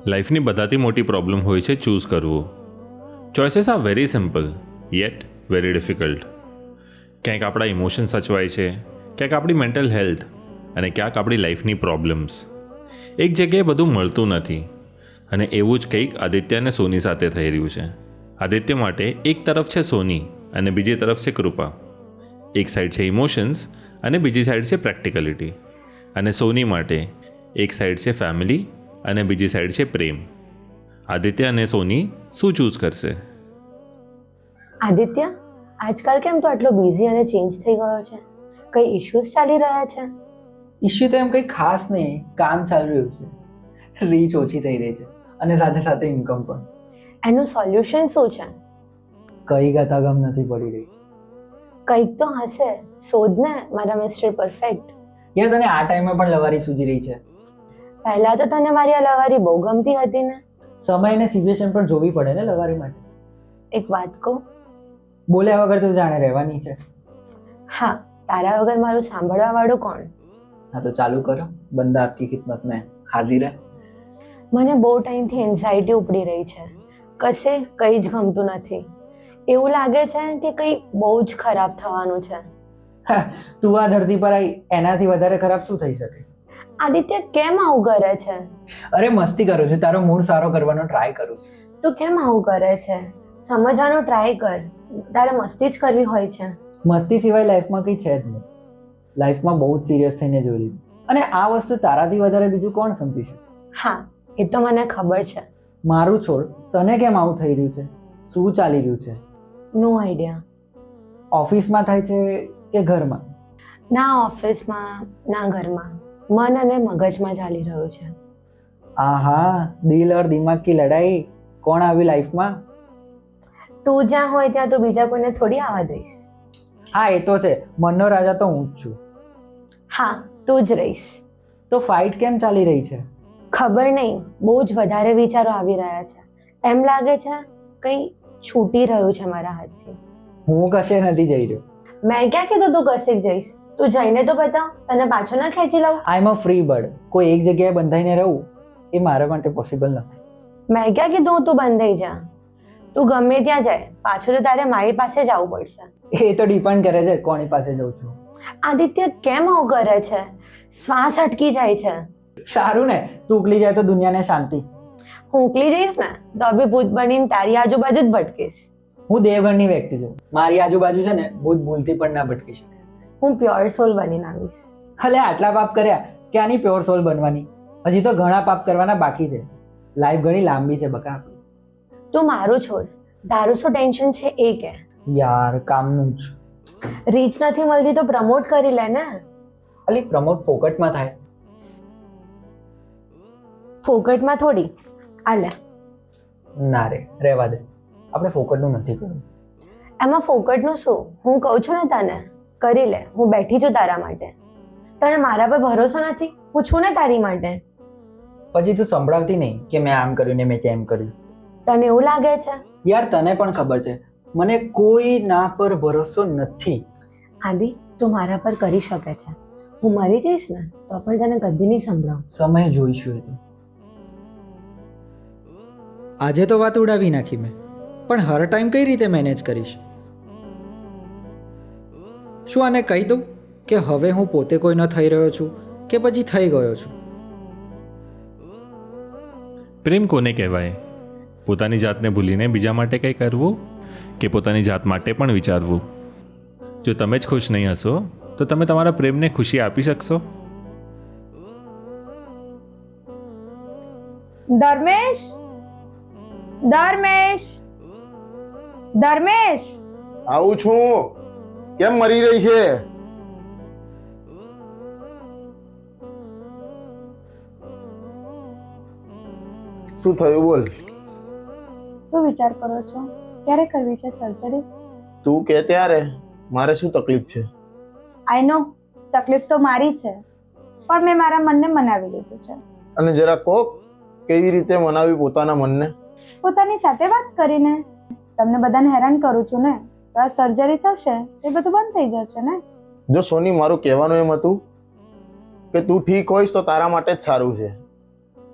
લાઈફની બધાથી મોટી પ્રોબ્લેમ હોય છે ચૂઝ કરવું. Choices are very simple yet very difficult. ક્યાંક આપણા ઇમોશન સચવાય છે, ક્યાંક આપણી મેન્ટલ હેલ્થ અને ક્યાંક આપણી લાઈફની પ્રોબ્લેમ્સ. એક જગ્યાએ બધું મળતું નથી અને એવું જ કંઈક આદિત્ય અને સોની સાથે થઈ રહ્યું છે. આદિત્ય માટે એક તરફ છે સોની અને બીજી તરફ છે કૃપા. એક સાઈડ છે ઇમોશન્સ અને બીજી સાઈડ છે પ્રેક્ટિકલિટી. અને સોની માટે એક સાઈડ છે ફેમિલી અને બીજી સાઈડ છે પ્રેમ. આદિત્ય અને સોની શું ચૂઝ કરશે? આદિત્ય, આજકાલ કેમ તો આટલો બિઝી અને ચેન્જ થઈ ગયો છે? કઈ ઇશ્યુઝ ચાલી રહ્યા છે? ઇશ્યુ તો એમ કંઈ ખાસ નહીં, કામ ચાલી રહ્યું છે, રીચ ઓછી થઈ રહી છે અને સાથે સાથે ઇન્કમ પણ. એનું સોલ્યુશન શું છે? કઈ ગતાગમ નથી પડી રહી. કંઈક તો હશે, શોધ ને મારા મિસ્ટર પરફેક્ટ. યાર, તને આ ટાઈમે પણ લવારી સૂજી રહી છે. પહેલા તો તને મારી આ લવારી બહુ ગમતી હતી ને. સમય અને સિચ્યુએશન પણ જોવી પડે ને લવારી માટે. એક વાત કહું? બોલ્યા વગર તું જાણે રહેવાની છે. હા, તારા વગર મારું સાંભળવા વાળું કોણ? હા તો ચાલુ કરો, બંદા આપકી ખિદમત મેં હાજિર હે. મને બહુ ટાઈમથી એન્ઝાયટી ઉપડી રહી છે. કશે કંઈ જ ગમતું નથી. એવું લાગે છે કે કંઈ બહુ જ ખરાબ થવાનું છે. તું આ ધરતી પર આવી એનાથી વધારે ખરાબ શું થઈ શકે? આદિત્ય, કેમ આવું કરે છે? અરે મસ્તી કરું છું, તારો મૂડ સારો કરવાનો ટ્રાય કરું છું. તું કેમ આવું કરે છે? સમજવાનો ટ્રાય કર. તારે મસ્તી જ કરવી હોય છે. મસ્તી સિવાય લાઈફમાં કંઈ છે જ નહીં. લાઈફમાં બહુ જ સિરિયસ થઈને જોઈ લીધું અને આ વસ્તુ તારાથી વધારે બીજું કોણ સમજી શકે? હા, એ તો મને ખબર છે. મારું છોડ, તને કેમ આવું થઈ રહ્યું છે? શું ચાલી રહ્યું છે? નો આઈડિયા. ઓફિસમાં થાય છે કે ઘરમાં? ના ઓફિસમાં ના ઘરમાં, મન અને મગજમાં ચાલી રહ્યું છે. આહા, દિલ ઓર દિમાગ કી લડાઈ. કોણ આવી લાઈફમાં? તું જ્યાં હોય ત્યાં તો બીજા કોઈને થોડી આવવા દઈશ. હા એ તો છે, મનનો રાજા તો હું જ છું. હા, તું જ રહીશ. તો ફાઇટ કેમ ચાલી રહી છે? ખબર નહીં, બહુ જ વધારે વિચારો આવી રહ્યા છે. એમ લાગે છે કંઈ છૂટી રહ્યું છે મારા હાથથી. હું કશે નથી જઈ રહ્યો. મેં ક્યાં કીધું તું કશેક જઈશ? તું જઈને તો બતાવ, તને પાછો ના ખેંચી લઉં. આઈ એમ અ ફ્રી બર્ડ. કોઈ એક જગ્યાએ બંધાઈને રહું એ મારા માટે પોસિબલ નથી. મેં ક્યાં કીધું તું બંધાઈ જા? તું ગમે ત્યાં જાય, પાછું તો તારે મારી પાસે જ આવવું પડશે. એ તો ડિપેન્ડ કરે છે કોની પાસે જઉં છું. આદિત્ય, કેમ આવું કરે છે? શ્વાસ અટકી જાય છે. સારું ને, તું ઉકલી જાય તો દુનિયાને શાંતિ. હું ઉકલી જઈશ ને તો બી ભૂત બનીને તારી આજુબાજુ જ ભટકીશ. હું દેવગણની વ્યક્તિ છું, મારી આજુબાજુ છે ને ભૂત ભૂલથી પણ ના ભટકી શકે. હું પ્યોર સોલ બનીને આવીશ. હલે આટલા પાપ કર્યા, ક્યાંની પ્યોર સોલ બનવાની? હજી તો ઘણા પાપ કરવાના બાકી છે. લાઈફ ઘણી લાંબી છે બકા. તું મારું છોડ, તારું શું ટેન્શન છે એ કે. યાર કામનું જ. રીચ નથી મળતી તો પ્રમોટ કરી લે ને. ખાલી પ્રમોટ ફોકટમાં થાય. ફોકટમાં થોડી. આ લે. ના રે, રહેવા દે, આપણે ફોકટનું નથી કરવું. એમાં ફોકટનું શું? હું કહું છું ને તને, કરી લે. હું બેઠી છું તારા માટે. તને મારા પર ભરોસો નથી? હું છું ને તારી માટે. પછી તું સંભળાવતી નહીં કે મેં આમ કર્યું ને મેં તેમ કર્યું. તને એવું લાગે છે? યાર તને પણ ખબર છે મને કોઈ ના પર ભરોસો નથી. આદિ, તું મારા પર કરી શકે છે. હું મરી જઈશ ને તો પણ તને કદી નહીં સંભળાવું. સમય જોઈશું એ તો. આજે તો વાત ઉડાવી નાખી મેં, પણ હર ટાઈમ કઈ રીતે મેનેજ કરીશ? શું આને કહી દઉં કે હવે હું પોતે કોઈ ન થઈ રહ્યો છું કે પછી થઈ ગયો છું? પ્રેમ કોને કહેવાય? પોતાની જાતને ભૂલીને બીજા માટે કંઈ કરવું કે પોતાની જાત માટે પણ વિચારવું? જો તમે જ ખુશ નહીં હશો તો તમે તમારા પ્રેમને ખુશી આપી શકશો? ધર્મેશ, ધર્મેશ, ધર્મેશ. આવું છું. કેમ મરી રહી છે? શું થયું બોલ? શું વિચાર કરો છો? ક્યારે કરવી છે સર્જરી? તું કે ત્યારે. મારે શું તકલીફ છે? આઈ નો, તકલીફ તો મારી છે, પણ મેં મારા મનને મનાવી લીધું છે. અને જરા કોક કેવી રીતે મનાવી પોતાના મનને? પોતાની સાથે વાત કરીને. તમને બધાને હેરાન કરું છું ને, તો આ સર્જરી થશે એ બધું બંધ થઈ જશે ને. જો સોની, મારું કહેવાનું એમ હતું કે તું ઠીક હોઈશ તો તારા માટે જ સારું છે.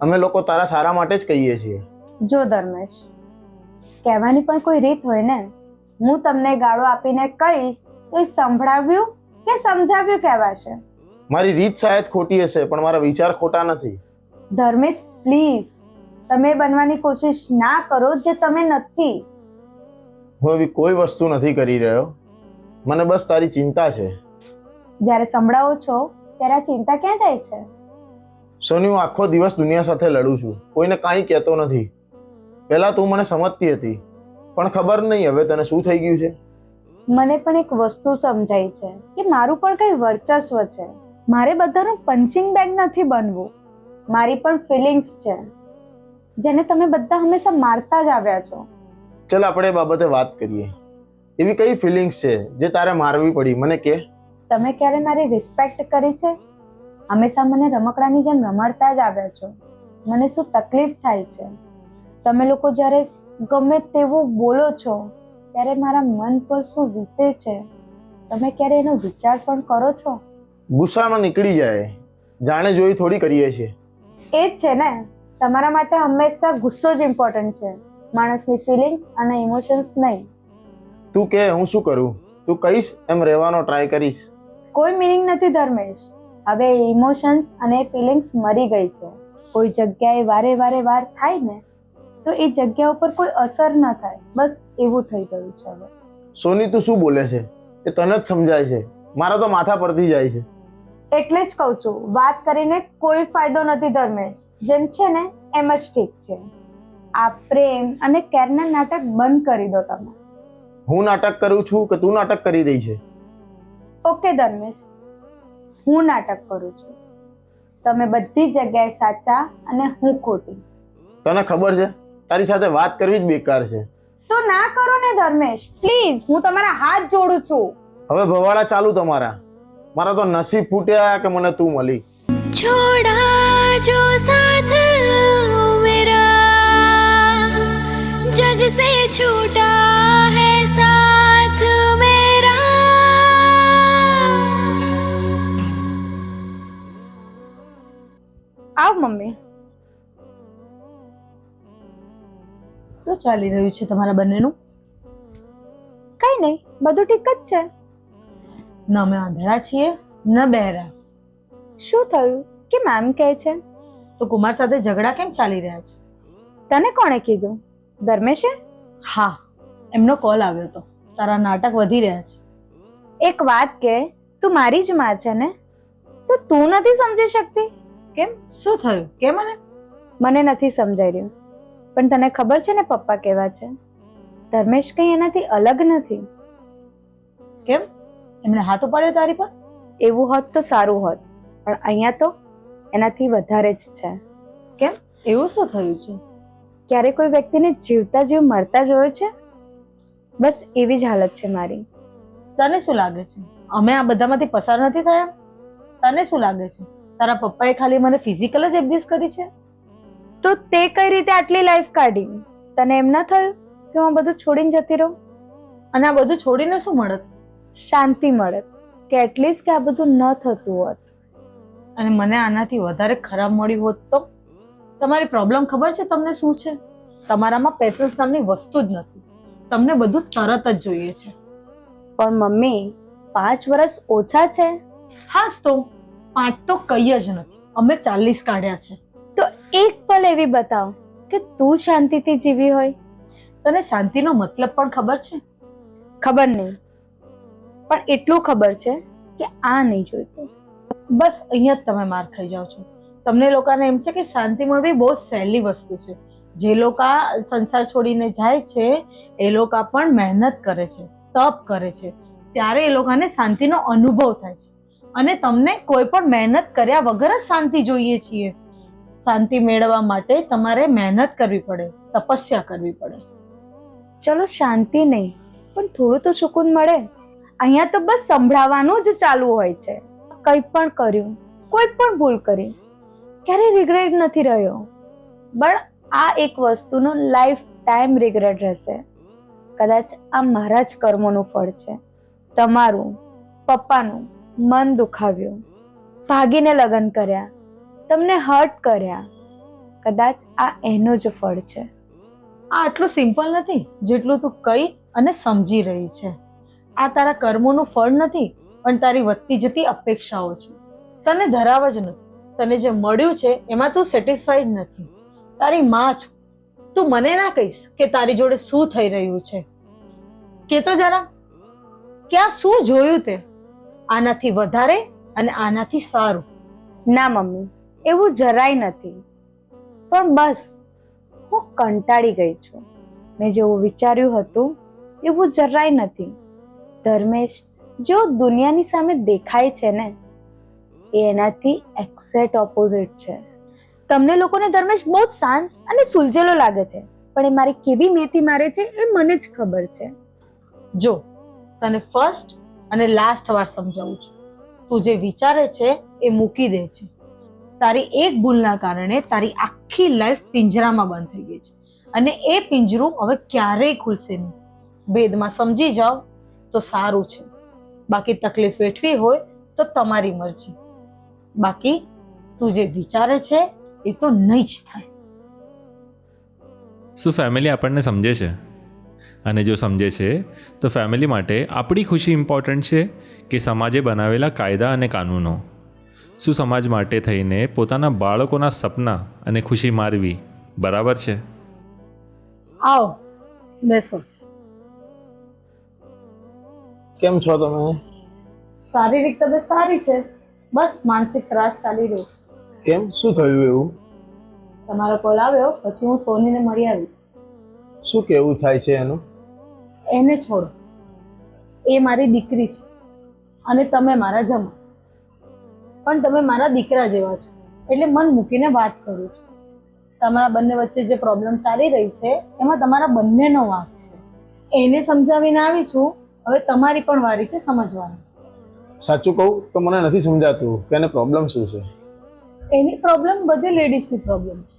અમે લોકો તારા સારા માટે જ કહીએ છીએ. જો ધર્મેશ, કહેવાની પણ કોઈ રીત હોય ને. હું તમને ગાળો આપીને કહીશ તો એ સંભળાવ્યું કે સમજાવ્યું કહેવાશે. મારી રીત શાયદ ખોટી હશે, પણ મારા વિચાર ખોટા નથી. ધર્મેશ પ્લીઝ, તમે બનવાની કોશિશ ના કરો જે તમે નથી. હું એવી કોઈ વસ્તુ નથી કરી રહ્યો. મને બસ તારી ચિંતા છે. જ્યારે સંભળાવો છો ત્યારે આ ચિંતા ક્યાં જાય છે? સોની, હું આખો દિવસ દુનિયા સાથે લડું છું, કોઈને કાંઈ કહેતો નથી. પહેલા તું મને સમજતી હતી, પણ ખબર નહીં હવે તને શું થઈ ગયું છે. મને પણ એક વસ્તુ સમજાય છે કે મારું પણ કઈ વર્ચસ્વ છે. મારે બધાનું પંચિંગ બેગ નથી બનવું. મારી પણ ફિલિંગ્સ છે, જેને તમે બધા હંમેશા મારતા જ આવ્યા છો. ચલ આપણે એ બાબતે વાત કરીએ. એવી કઈ ફિલિંગ્સ છે જે તારે મારવી પડી, મને કે. તમે ક્યારે મારી રિસ્પેક્ટ કરી છે? હંમેશા મને રમકડાની જેમ રમાડતા જ આવ્યા છો. મને શું તકલીફ થાય છે? તમે લોકો જ્યારે ગમે તેવું બોલો છો ત્યારે મારા મન પર શું વીતે છે તમે ક્યારે એનો વિચાર પણ કરો છો? ગુસ્સામાં નીકળી જાય, જાણે જોઈ થોડી કરીએ છીએ. એ જ છે ને, તમારા માટે હંમેશા ગુસ્સો જ ઇમ્પોર્ટન્ટ છે, માણસની ફિલિંગ્સ અને ઇમોશન્સ નહીં. તું કે હું શું કરું? તું કહીશ એમ રહેવાનો ટ્રાય કરીશ. કોઈ મિનિંગ નથી ધર્મેશ. હવે ઇમોશન્સ અને ફિલિંગ્સ મરી ગઈ છે. કોઈ જગ્યાએ વાર થાય ને તો એ જગ્યા ઉપર કોઈ અસર ન થાય, બસ એવું થઈ ગયું છે હવે. સોની, તું શું બોલે છે એ તને જ સમજાય છે, મારા તો માથા પરથી જાય છે. એટલે જ કહું છું, વાત કરીને કોઈ ફાયદો નથી ધર્મેશ. જેમ છે ને એમ જ ઠીક છે. આ પ્રેમ અને કેરના નાટક બંધ કરી દો તમે. હું નાટક કરું છું કે તું નાટક કરી રહી છે? ઓકે ધર્મેશ, હું નાટક કરું છું. તમે બધી જગ્યાએ સાચા અને હું ખોટી. તને ખબર છે તારી સાથે વાત કરવી જ બેકાર છે. તો ના કરો ને ધર્મેશ, પ્લીઝ. હું તમારા હાથ જોડું છું. હવે ભવાડા ચાલુ તમારા. મારા તો નસીબ ફૂટ્યા કે મને તું મળી. छोड़ा जो साथ मेरा जग से छूटा है साथ मेरा. આવ મમ્મી. શું ચાલી રહ્યું છે તમારા બંનેનું? કઈ નહીં, બધું ઠીક જ છે. ન અમે આંધળા છીએ ન બહેરા. શું થયું કે મેમ કહે છે? તો કુમાર સાથે ઝઘડા કેમ ચાલી રહ્યા છે? તને કોણે કીધું? ધર્મેશે? હા, એમનો કોલ આવ્યો હતો. તારા નાટક વધી રહ્યા છે. એક વાત કે, તું મારી જ માં છે ને, તો તું નથી સમજી શકતી? કેમ, શું થયું કે મને? મને નથી સમજાઈ રહ્યું, પણ તને ખબર છે ને પપ્પા કેવા છે? ધર્મેશ કઈ એનાથી અલગ નથી. કેમ, એમણે હાથ ઉપાડ્યો તારી પર? એવું હોત તો સારું હોત, પણ અહીંયા તો એનાથી વધારે જ છે. કેમ, એવું શું થયું છે? ક્યારે કોઈ વ્યક્તિને જીવતા જીવ મરતા જોયો છે? બસ એવી જ હાલત છે મારી. તને શું લાગે છે અમે આ બધામાંથી પસાર નથી થયા? તને શું લાગે છે તારા પપ્પાએ ખાલી મને ફિઝિકલ જ એબ્યુઝ કરી છે? તો તે કઈ રીતે આટલી લાઈફ કાઢી? તને એમ ના થયું કે હું આ બધું છોડીને જતી રહું? અને આ બધું છોડીને શું મળત? શાંતિ મળત, કે એટલીસ્ટ કે આ બધું ન થતું હોત. અને મને આનાથી વધારે ખરાબ મળ્યું હોત તો? તમારી પ્રોબ્લેમ ખબર છે તમને શું છે? તમારામાં પેશન્સ નામની વસ્તુ જ નથી. તમને બધું તરત જ જોઈએ છે. પણ મમ્મી, 5 વર્ષ ઓછા છે? હાસ તો 5 તો કઈ જ નથી, અમે 40 કાઢ્યા છે. તો એક પલ એવી બતાવ કે તું શાંતિથી જીવી હોય. તને શાંતિનો મતલબ પણ ખબર છે? ખબર નહીં, પણ એટલું ખબર છે કે આ નહીં જોઈતું. બસ અહીંયા જ તમે માર ખાઈ જાઓ છો. તમને લોકોને એમ છે કે શાંતિ મળવી બહુ સહેલી વસ્તુ છે. જે લોકો સંસાર છોડીને જાય છે એ લોકો પણ મહેનત કરે છે, તપ કરે છે, ત્યારે એ લોકોને શાંતિનો અનુભવ થાય છે. અને તમને કોઈ પણ મહેનત કર્યા વગર જ શાંતિ જોઈએ છીએ. શાંતિ મેળવવા માટે તમારે મહેનત કરવી પડે, તપસ્યા કરવી પડે. ચલો શાંતિ નહીં, પણ થોડું તો સુકૂન મળે. અહીંયા તો બસ સંભળાવવાનું જ ચાલુ હોય છે. કંઈ પણ કર્યું, કોઈ પણ ભૂલ કરી, ક્યારેય રિગ્રેટ નથી રહ્યો. પણ આ એક વસ્તુનો લાઈફ ટાઈમ રિગ્રેટ રહેશે. કદાચ આ મારા જ કર્મોનું ફળ છે. તમારું, પપ્પાનું મન દુખાવ્યું, ભાગીને લગ્ન કર્યા, તમને હર્ટ કર્યા, કદાચ આ એનો જ ફળ છે. આ આટલું સિમ્પલ નથી જેટલું તું કહી અને સમજી રહી છે. આ તારા કર્મોનું ફળ નથી, પણ તારી વધતી જતી અપેક્ષાઓ છે. તને ધરાવ જ નથી. તને જે મળ્યું છે એમાં તું સેટિસ્ફાઈડ નથી. તારી માં છું, તું મને ના કહીશ કે તારી જોડે શું થઈ રહ્યું છે. કે તો જરા કે આ શું જોયું તે, આનાથી વધારે અને આનાથી સારું. ના મમ્મી, એવું જરાય નથી. પણ બસ હું કંટાળી ગઈ છું. મેં જેવું વિચાર્યું હતું એવું જરાય નથી. ધર્મેશ જો દુનિયાની સામે દેખાય છે ને, એ એનાથી એક્ઝેક્ટ ઓપોઝિટ છે. તમને લોકોને ધર્મેશ બહુ જ શાંત અને સુલઝેલો લાગે છે, પણ એ મારી કેવી મેથી મારે છે એ મને જ ખબર છે. જો તને ફર્સ્ટ અને લાસ્ટ વાર સમજાવું છું, તું જે વિચારે છે એ મૂકી દે છે. તારી એક ભૂલના કારણે તારી આખી લાઈફ પિંજરામાં બંધ થઈ ગઈ છે, અને એ પિંજરું હવે ક્યારેય ખુલશે નહીં. ભેદમાં સમજી જાઓ તો સારું છે. બાકી તકલીફ વેઠવી હોય તો તમારી મરજી. બાકી તું જે વિચારે છે એ તો નહીં જ થાય. શું ફેમિલી આપણને સમજે છે? અને જો સમજે છે તો ફેમિલી માટે આપણી ખુશી ઇમ્પોર્ટન્ટ છે કે સમાજે બનાવેલા કાયદા અને કાનૂનો? શું સમાજ માટે થઈને પોતાના બાળકોના સપના અને ખુશી મારવી બરાબર છે? આવો બેસો. કેમ છો તમે? શારીરિક તબિયત સારી છે, બસ માનસિક ત્રાસ ચાલી રહ્યો છે. કેમ, શું થયું એવું? તમારો કોલ આવ્યો પછી હું સોનીને મળી આવી. શું કેવું થાય છે એનું? એને છોડો, એ મારી દીકરી છે અને તમે મારા જમા. પણ તમે મારા દીકરા જેવા છો, એટલે મન મૂકીને વાત કરું છું. તમારા બંને વચ્ચે જે પ્રોબ્લેમ ચાલી રહી છે એમાં તમારા બંનેનો વાંક છે. એને સમજાવીને આવી છું, હવે તમારી પણ વારી છે સમજવાની. સાચું કહું તો મને નથી સમજાતું કે એને પ્રોબ્લેમ શું છે. એની પ્રોબ્લેમ બધી લેડીઝની પ્રોબ્લેમ છે.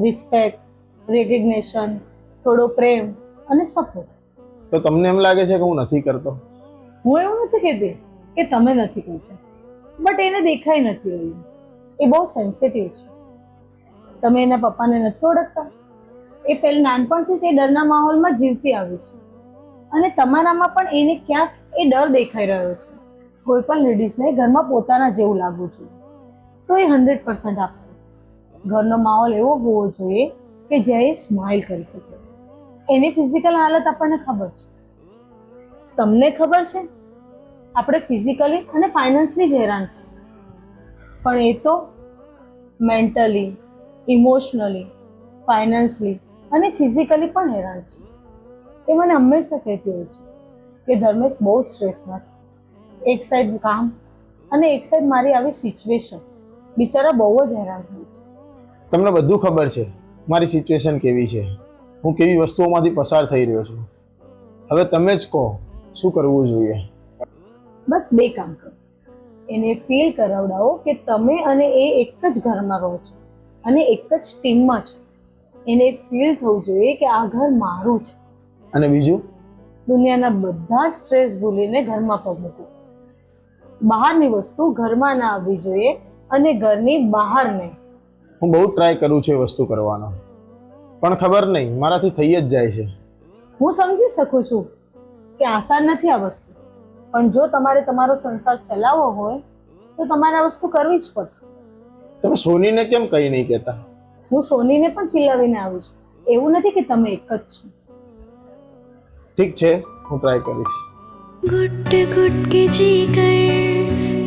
રિસ્પેક્ટ, રેકગ્નેશન, થોડો પ્રેમ અને સપોર્ટ. તો તમને એમ લાગે છે કે હું નથી કરતો? હું એવું નથી કહેતી કે તમે નથી કરતા, બટ એને દેખાઈ નથી રહ્યું. એ બહુ સેન્સિટિવ છે. તમે એના પપ્પાને નથી ઓળખતા? એ પહેલા નાનપણથી જ એ ડરના માહોલમાં જીવતી આવી છે, અને તમારામાં પણ એને ક્યાંક એ ડર દેખાઈ રહ્યો છે. કોઈ પણ લેડીઝને ઘરમાં પોતાના જેવું લાગવું જોઈએ તો એ 100% આપશે. ઘરનો માહોલ એવો હોવો જોઈએ કે જ્યાં એ સ્માઇલ કરી શકે. એની ફિઝિકલ હાલત આપણને ખબર છે, તમને ખબર છે. આપણે ફિઝિકલી અને ફાઇનાન્સલી જ હેરાન છે, પણ એ તો મેન્ટલી, ઇમોશનલી, ફાઇનાન્સલી અને ફિઝિકલી પણ હેરાન છે. એ મને હંમેશા કહેતી હોય છે કે ધર્મેશ બહુ સ્ટ્રેસમાં છે. એક સાઈડ કામ અને એક સાઈડ મારી આવી સિચ્યુએશન, બિચારા બહુ જ હેરાન થાય છે. તમને બધું ખબર છે મારી સિચ્યુએશન કેવી છે, હું કેવી વસ્તુઓમાંથી પસાર થઈ રહ્યો છું. હવે તમે જ કહો શું કરવું જોઈએ? બસ બે કામ કરો. એને ફીલ કરાવડાવો કે તમે અને એ એક જ ઘરમાં રહો છો અને એક જ ટીમમાં છો. એને ફીલ થવું જોઈએ કે આ ઘર મારું છે. અને બીજું? દુનિયાના બધા સ્ટ્રેસ ભૂલીને ઘરમાં પગ મૂકો. બહારની વસ્તુ ઘરમાં ના આવવી જોઈએ અને ઘરની બહાર નહીં. હું બહુ ટ્રાય કરું છું એ વસ્તુ કરવાનો, પણ ખબર નહીં મારાથી થઈ જ જાય છે. હું સમજી શકું છું કે આસાન નથી આ વસ્તુ, પણ જો તમારે તમારો સંસાર ચલાવવો હોય તો તમારે આ વસ્તુ કરવી જ પડશે. તમે સોનીને કેમ કંઈ નહીં કહેતા? હું સોનીને પણ ચિલ્લાવીને આવી છું. એવું નથી કે તમે એક જ છો. ઠીક છે, હું ટ્રાય કરીશ. घुट घुट के जीकर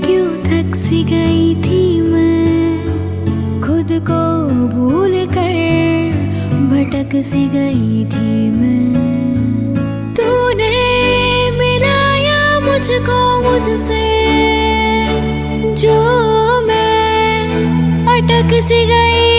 क्यों थक सी गई थी मैं, खुद को भूल कर भटक सी गई थी मैं. तूने मिलाया मुझको मुझसे, जो मैं अटक सी गई